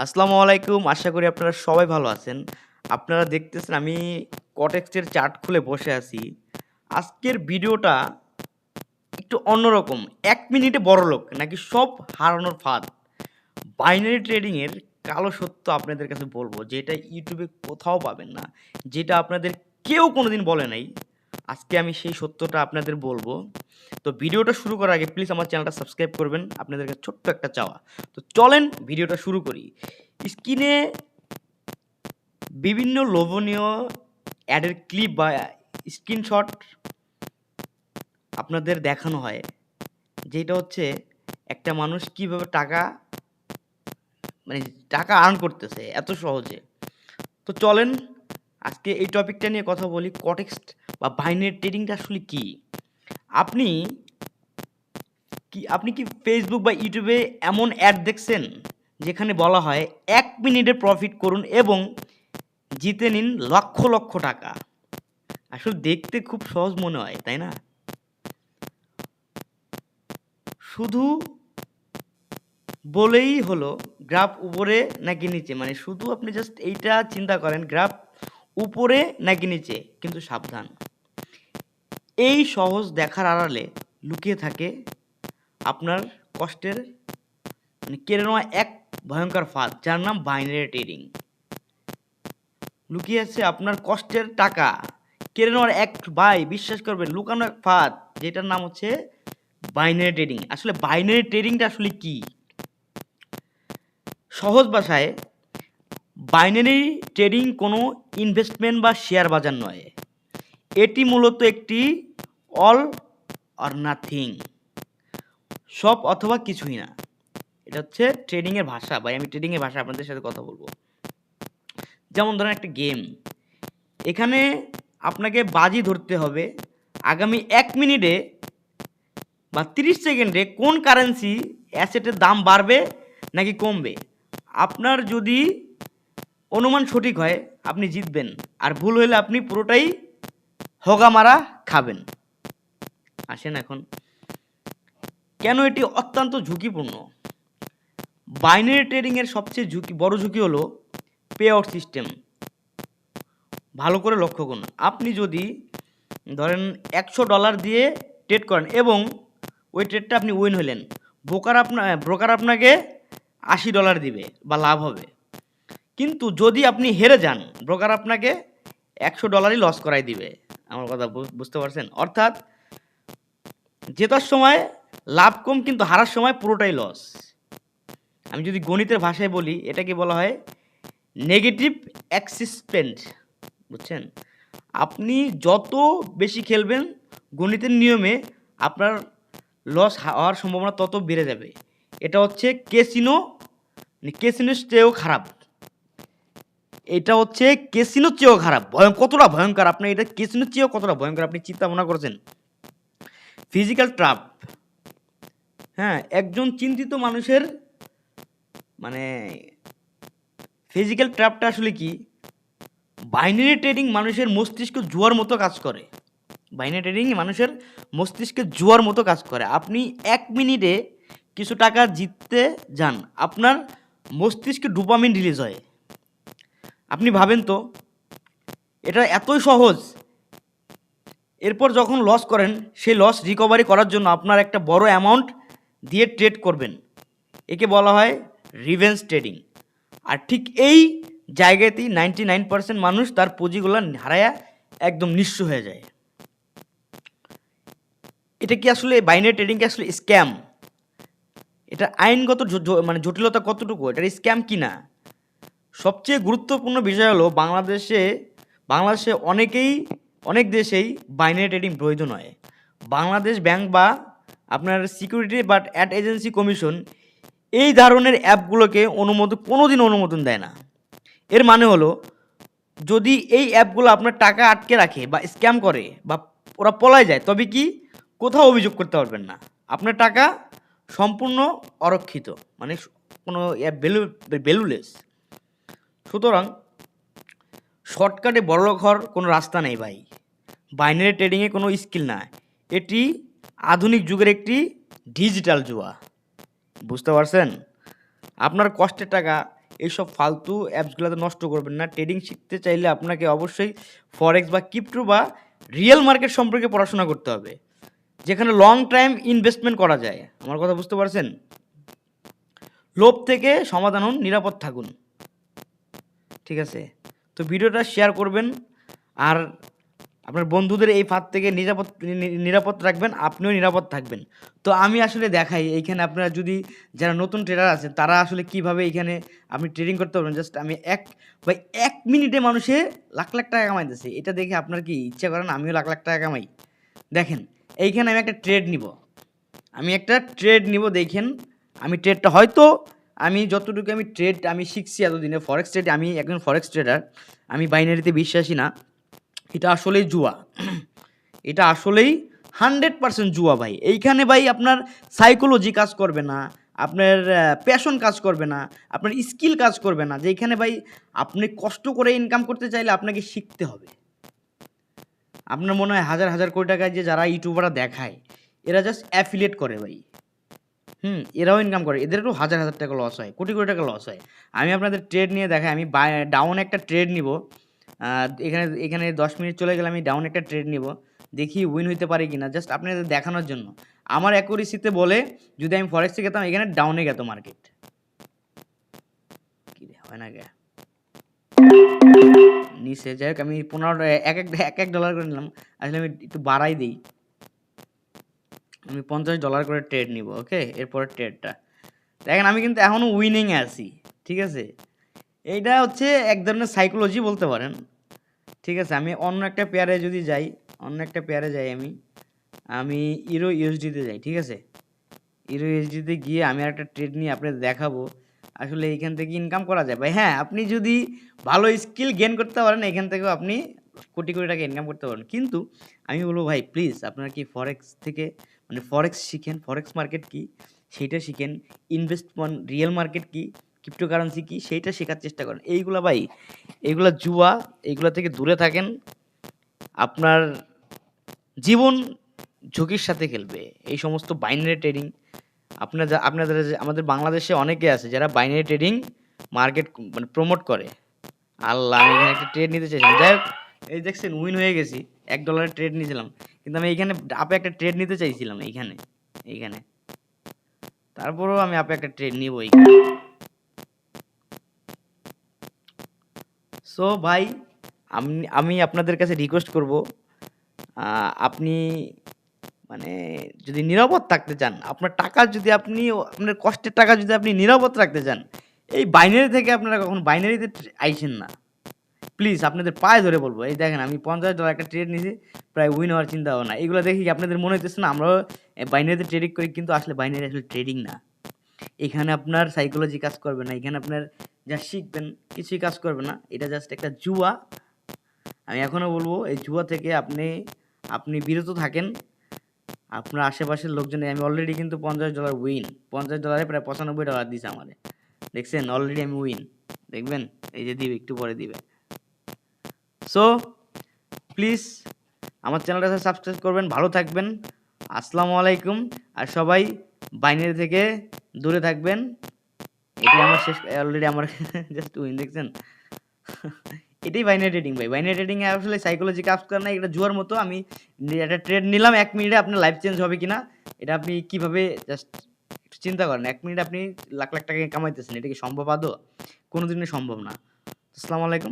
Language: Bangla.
আসসালামু আলাইকুম। আশা করি আপনারা সবাই ভালো আছেন। আপনারা দেখতেছেন আমি কটেক্সটের চার্ট খুলে বসে আছি। আজকের ভিডিওটা একটু অন্যরকম। ১ মিনিটে বড়লোক নাকি সব হারানোর ফাঁদ। বাইনারি ট্রেডিংয়ের কালো সত্য আপনাদের কাছে বলবো, যেটা ইউটিউবে কোথাও পাবেন না। যেটা আপনাদের কেউ কোনোদিন বলে নাই। আজকে আমি সেই সত্যটা আপনাদের বলবো। তো ভিডিওটা শুরু করার আগে প্লিজ আমার চ্যানেলটা সাবস্ক্রাইব করবেন। আপনাদের কাছে ছোট্ট একটা চাওয়া। তো চলেন ভিডিওটা শুরু করি। স্ক্রিনে বিভিন্ন লোভনীয় অ্যাডের ক্লিপ বা স্ক্রিনশট আপনাদের দেখানো হয়, যেটা হচ্ছে একটা মানুষ কীভাবে টাকা আর্ন করতেছে এত সহজে। তো চলেন আজকে এই টপিকটা নিয়ে কথা বলি। কটেক্সট বা বাইনারি ট্রেডিংটা আসলে কী? আপনি আপনি কি ফেসবুক বা ইউটিউবে এমন অ্যাড দেখছেন যেখানে বলা হয় ১ মিনিটে প্রফিট করুন এবং জিতে নিন লক্ষ লক্ষ টাকা? আসলে দেখতে খুব সহজ মনে হয়, তাই না? শুধু বলেই হলো গ্রাফ উপরে নাকি নিচে, মানে শুধু আপনি জাস্ট এইটা চিন্তা করেন, গ্রাফ উপরে নাকি নিচে। কিন্তু সাবধান, এই সহজ দেখার আড়ালে লুকিয়ে থাকে আপনার কষ্টের কেড়ে নেওয়া এক ভয়ঙ্কর ফাঁদ, যার নাম বাইনারি ট্রেডিং। লুকিয়ে আছে আপনার কষ্টের টাকা কেড়ে নেওয়ার এক, ভাই বিশ্বাস করবেন, লুকানো এক ফাঁদ, যেটার নাম হচ্ছে বাইনারি ট্রেডিং। আসলে বাইনারি ট্রেডিংটা আসলে কি? সহজ ভাষায়, বাইনারি ট্রেডিং কোনো ইনভেস্টমেন্ট বা শেয়ার বাজার নয়। এটি মূলত একটি অল অর নাথিং, সব অথবা কিছুই না। এটা হচ্ছে ট্রেডিংয়ের ভাষা। ভাই আমি ট্রেডিংয়ের ভাষা আপনাদের সাথে কথা বলবো। যেমন ধরেন একটা গেম, এখানে আপনাকে বাজি ধরতে হবে আগামী ১ মিনিটে বা ৩০ সেকেন্ডে কোন কারেন্সি অ্যাসেটের দাম বাড়বে নাকি কমবে। আপনার যদি অনুমান সঠিক হয় আপনি জিতবেন, আর ভুল হলে আপনি পুরোটাই হগামারা খাবেন। আসেন এখন, কেন এটি অত্যন্ত ঝুঁকিপূর্ণ? বাইনারি ট্রেডিংয়ের সবচেয়ে বড় ঝুঁকি হলো পে আউট সিস্টেম। ভালো করে লক্ষ্য করুন, আপনি যদি ধরেন $১০০ দিয়ে ট্রেড করেন এবং ওই ট্রেডটা আপনি উইন হলেন, ব্রোকার আপনাকে $৮০ দিবে বা লাভ হবে। কিন্তু যদি আপনি হেরে যান, ব্রোকার আপনাকে $১০০ লস করাই দিবে। আমার কথা বুঝতে পারছেন? অর্থাৎ জেতার সময় লাভ কম, কিন্তু হারার সময় পুরোটাই লস। আমি যদি গণিতের ভাষায় বলি, এটাকে বলা হয় নেগেটিভ অ্যাক্সিসপেন্ট। বুঝছেন? আপনি যত বেশি খেলবেন গণিতের নিয়মে, আপনার লস হওয়ার সম্ভাবনা তত বেড়ে যাবে। এটা হচ্ছে ক্যাসিনোর চেয়েও খারাপ। এটা হচ্ছে ক্যাসিনোর চেয়েও খারাপ। কতটা ভয়ঙ্কর, আপনি এটা ক্যাসিনোর চেয়েও কতটা ভয়ঙ্কর আপনি চিন্তা ভাবনা করেছেন? Physical trap. হ্যাঁ, একজন চিন্তিত মানুষের মানে ফিজিক্যাল ট্র্যাপটা আসলে কি? বাইনারি ট্রেডিং মানুষের মস্তিষ্ক জুয়ার মতো কাজ করে। বাইনারি ট্রেডিং মানুষের মস্তিষ্কে জুয়ার মতো কাজ করে। আপনি ১ মিনিটে কিছু টাকা জিততে যান, আপনার মস্তিষ্কে ডোপামিন রিলিজ হয়। আপনি ভাবেন তো, এটা এতই সহজ। এরপর যখন লস করেন, সেই লস রিকভারি করার জন্য আপনার একটা বড় অ্যামাউন্ট দিয়ে ট্রেড করবেন। একে বলা হয় রিভেঞ্জ ট্রেডিং। আর ঠিক এই জায়গাতেই 99% মানুষ তার পুঁজিগুলো হারায়া একদম নিঃস্ব হয়ে যায়। এটা কি আসলে বাইনারি ট্রেডিং কি আসলে স্ক্যাম? এটা আইনগত জটিলতা কতটুকু, এটার স্ক্যাম কি না? সবচেয়ে গুরুত্বপূর্ণ বিষয় হলো বাংলাদেশে অনেক দেশেই বাইনারি ট্রেডিং বৈধ নয়। বাংলাদেশ ব্যাংক বা আপনার security but ad agency commission এই ধরনের অ্যাপগুলোকে কোনোদিন অনুমোদন দেয় না। এর মানে হলো, যদি এই অ্যাপগুলো আপনার টাকা আটকে রাখে বা স্ক্যাম করে বা ওরা পলায় যায়, তবে কি কোথাও অভিযোগ করতে পারবেন না। আপনার টাকা সম্পূর্ণ অরক্ষিত, মানে কোনো ভ্যালুলেস। সুতরাং শর্টকাটে বড়লোক হওয়ার কোনো রাস্তা নেই ভাই। বাইনারি ট্রেডিংয়ে কোনো স্কিল না, এটি আধুনিক যুগের একটি ডিজিটাল জুয়া। বুঝতে পারছেন? আপনার কষ্টের টাকা এইসব ফালতু অ্যাপসগুলোতে নষ্ট করবেন না। ট্রেডিং শিখতে চাইলে আপনাকে অবশ্যই ফরেক্স বা ক্রিপ্টো বা রিয়েল মার্কেট সম্পর্কে পড়াশোনা করতে হবে, যেখানে লং টাইম ইনভেস্টমেন্ট করা যায়। আমার কথা বুঝতে পারছেন? লোভ থেকে সমাধান হন, নিরাপদ থাকুন। ঠিক আছে, তো ভিডিওটা শেয়ার করবেন আর আপনার বন্ধুদের এই ফাঁদ থেকে নিরাপদ রাখবেন, আপনিও নিরাপদ থাকবেন। তো আমি আসলে দেখাই এইখানে আপনারা যদি যারা নতুন ট্রেডার আছেন তারা আসলে কিভাবে এইখানে আপনি ট্রেডিং করতে পারবেন। জাস্ট আমি এক মিনিটে মানুষে লাখ লাখ টাকা কামাইতেছে, এটা দেখে আপনার কি ইচ্ছা করেন আমিও লাখ লাখ টাকা কামাই? দেখেন এইখানে আমি একটা ট্রেড নিব, দেখেন আমি ট্রেডটা হয়তো আমি যতটুকু আমি শিখছি এতদিনে ফরেক্স ট্রেড, আমি একজন ফরেক্স ট্রেডার, আমি বাইনারিতে বিশ্বাসী না। এটা আসলেই জুয়া, এটা আসলেই 100% জুয়া ভাই। এইখানে ভাই আপনার সাইকোলজি কাজ করবে না, আপনার প্যাশন কাজ করবে না, আপনার স্কিল কাজ করবে না। যেখানে ভাই আপনি কষ্ট করে ইনকাম করতে চাইলে আপনাকে শিখতে হবে। আপনার মনে হয় হাজার হাজার কোটি টাকায় যে যারা ইউটিউবাররা দেখায় এরা জাস্ট অ্যাফিলিয়েট করে ভাই, এরাও ইনকাম করে, এদেরও হাজার হাজার টাকা লস হয়, কোটি কোটি টাকা লস হয়। আমি আপনাদের ট্রেড নিয়ে দেখাই, আমি ডাউন একটা ট্রেড নিব, এখানে 10 মিনিট চলে গেলে আমি ডাউন একটা ট্রেড নিব, দেখি উইন হইতে পারি কিনা, জাস্ট আপনাদের দেখানোর জন্য। আমার অ্যাকুরেসিতে বলে যদি আমি ফরেক্সে গেতাম এখানে ডাউনে গেত মার্কেট, কি রে হয় না গে নিচে। যাই হোক আমি 15 এক ডলার করে নিলাম, আসলে আমি একটু বাড়াই দিই, আমি $50 করে ট্রেড নিব। ওকে, এরপরের ট্রেডটা দেখেন, আমি কিন্তু এখনও উইনিংয়ে আছি। ঠিক আছে, এইটা হচ্ছে এক ধরনের সাইকোলজি বলতে পারেন। ঠিক আছে, আমি অন্য একটা পেয়ারে যাই, আমি ইউরো ইউএসডিতে যাই। ঠিক আছে, ইউরো ইউএসডিতে গিয়ে আমি একটা ট্রেড নিয়ে আপনাদের দেখাবো আসলে এইখান থেকে ইনকাম করা যায় ভাই। হ্যাঁ, আপনি যদি ভালো স্কিল গেইন করতে পারেন এখান থেকেও আপনি কোটি কোটি টাকা ইনকাম করতে পারেন। কিন্তু আমি বলবো ভাই প্লিজ আপনারা কি ফরেক্স থেকে ফরেক্স শিখেন, ফরেক্স মার্কেট কি সেইটা শিখেন, ইনভেস্টমেন্ট রিয়েল মার্কেট কি, ক্রিপ্টোকারেন্সি কি সেইটা শেখার চেষ্টা করেন। এইগুলা জুয়া, এইগুলা থেকে দূরে থাকেন। আপনার জীবন ঝুঁকির সাথে খেলবে এই সমস্ত বাইনারি ট্রেডিং। আপনাদের আমাদের বাংলাদেশে অনেকে আছে যারা বাইনারি ট্রেডিং মার্কেট প্রমোট করে। আল্লাহ, আমি এখানে একটা ট্রেড নিতে চাইছিলাম, যাই হোক এই দেখছেন উইন হয়ে গেছি। $1 ট্রেড নিয়েছিলাম, কিন্তু আমি এইখানে আপে একটা ট্রেড নিতে চাইছিলাম এইখানে তারপরেও আমি আপে একটা ট্রেড নিব এইখানে। সো ভাই আমি আপনাদের কাছে রিকোয়েস্ট করব, আপনি যদি নিরাপদ থাকতে চান, আপনার কষ্টের টাকা যদি আপনি নিরাপদ রাখতে চান, এই বাইনারি থেকে আপনারা কখনো বাইনারিতে আইসেন না প্লিজ। আপনাদের পায়ে ধরে বলবো, এই দেখেন আমি $50 একটা ট্রেড নিয়েছি, প্রায় উইন হওয়ার চিন্তা ভাবনা। এগুলো দেখি আপনাদের মনে হইতেছে না আমরাও বাইনারিতে ট্রেডিং করি, কিন্তু আসলে বাইনারি আসলে ট্রেডিং না। এখানে আপনার সাইকোলজি কাজ করবে না, এখানে আপনার যা শিখবেন কিছুই কাজ করবে না, এটা জাস্ট একটা জুয়া। আমি এখনও বলবো এই জুয়া থেকে আপনি বিরত থাকেন। আপনার আশেপাশের লোকজন, আমি অলরেডি কিন্তু $50 উইন, $50 প্রায় $95 দিছে আমারে, দেখছেন অলরেডি আমি উইন। দেখবেন এই যে দিবে, একটু পরে দিবে। সো প্লিজ আমার চ্যানেলটা সাবস্ক্রাইব করবেন, ভালো থাকবেন, আসসালামু আলাইকুম। আর সবাই বাইনারি থেকে দূরে থাকবেন। এটাই আমার শেষ, অলরেডি আমার জাস্ট উইন, দেখছেন এটাই বাইনারি ট্রেডিং ভাই। বাইনারি ট্রেডিং এ আসলে সাইকোলজি কাজ করে না, এটা জুয়ার মতো। আমি একটা ট্রেড নিলাম, 1 মিনিটে আপনার লাইফ চেঞ্জ হবে কিনা এটা আপনি কিভাবে জাস্ট একটু চিন্তা করেন। 1 মিনিটে আপনি লাখ লাখ টাকা কামাইতেছেন, এটা কি সম্ভব? আদৌ কোনোদিনই সম্ভব না। আসসালামু আলাইকুম।